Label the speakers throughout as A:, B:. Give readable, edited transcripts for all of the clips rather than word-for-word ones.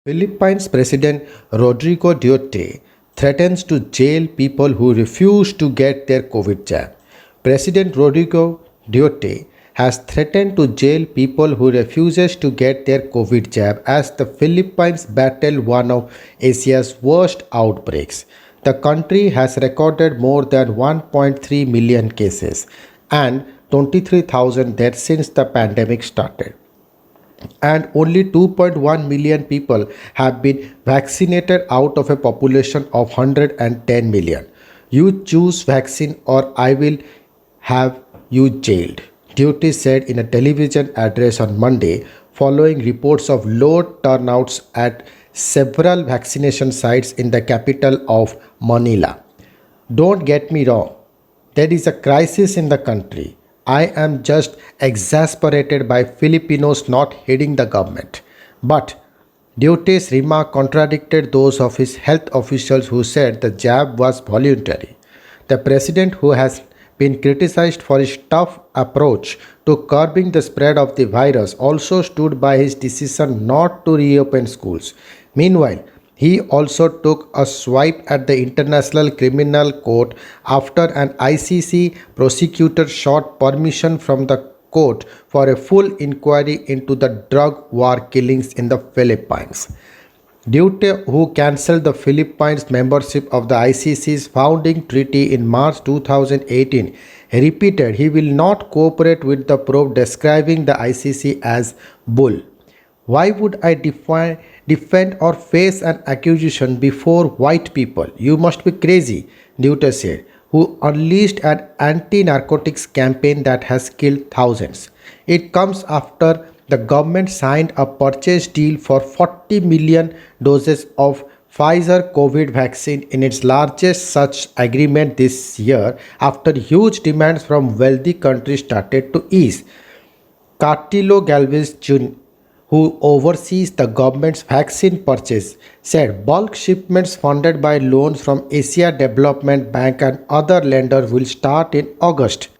A: Philippines President Rodrigo Duterte threatens to jail people who refuse to get their COVID jab. President Rodrigo Duterte has threatened to jail people who refuses to get their COVID jab as the Philippines battle one of Asia's worst outbreaks. The country has recorded more than 1.3 million cases and 23,000 deaths since the pandemic started, and only 2.1 million people have been vaccinated out of a population of 110 million. You choose vaccine or I will have you jailed, Duty said in a television address on Monday following reports of low turnouts at several vaccination sites in the capital of Manila. Don't get me wrong, there is a crisis in the country. I am just exasperated by Filipinos not heeding the government. But Dute's remark contradicted those of his health officials who said the jab was voluntary. The president, who has been criticized for his tough approach to curbing the spread of the virus, also stood by his decision not to reopen schools. Meanwhile, he also took a swipe at the International Criminal Court after an ICC prosecutor sought permission from the court for a full inquiry into the drug war killings in the Philippines. Duterte, who cancelled the Philippines' membership of the ICC's founding treaty in March 2018, repeated he will not cooperate with the probe, describing the ICC as bull. Why would I defend or face an accusation before white people? You must be crazy, Duterte said, who unleashed an anti-narcotics campaign that has killed thousands. It comes after the government signed a purchase deal for 40 million doses of Pfizer COVID vaccine in its largest such agreement this year after huge demands from wealthy countries started to ease. Cartillo Galvez Jr., who oversees the government's vaccine purchase, said bulk shipments funded by loans from Asia Development Bank and other lenders will start in August.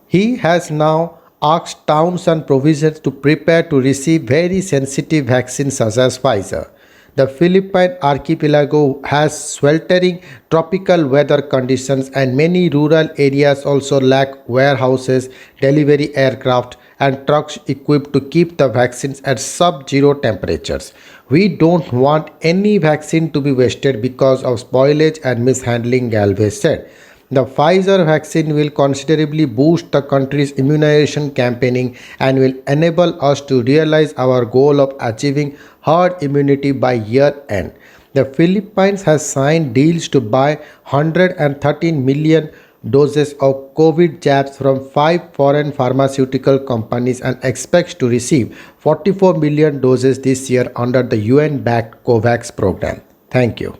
A: He has now asked towns and provinces to prepare to receive very sensitive vaccines such as Pfizer. The Philippine archipelago has sweltering tropical weather conditions, and many rural areas also lack warehouses, delivery aircraft, and trucks equipped to keep the vaccines at sub-zero temperatures. We don't want any vaccine to be wasted because of spoilage and mishandling, Galvez said. The Pfizer vaccine will considerably boost the country's immunization campaigning and will enable us to realize our goal of achieving herd immunity by year end. The Philippines has signed deals to buy 113 million doses of COVID jabs from 5 foreign pharmaceutical companies and expects to receive 44 million doses this year under the UN-backed COVAX program. Thank you.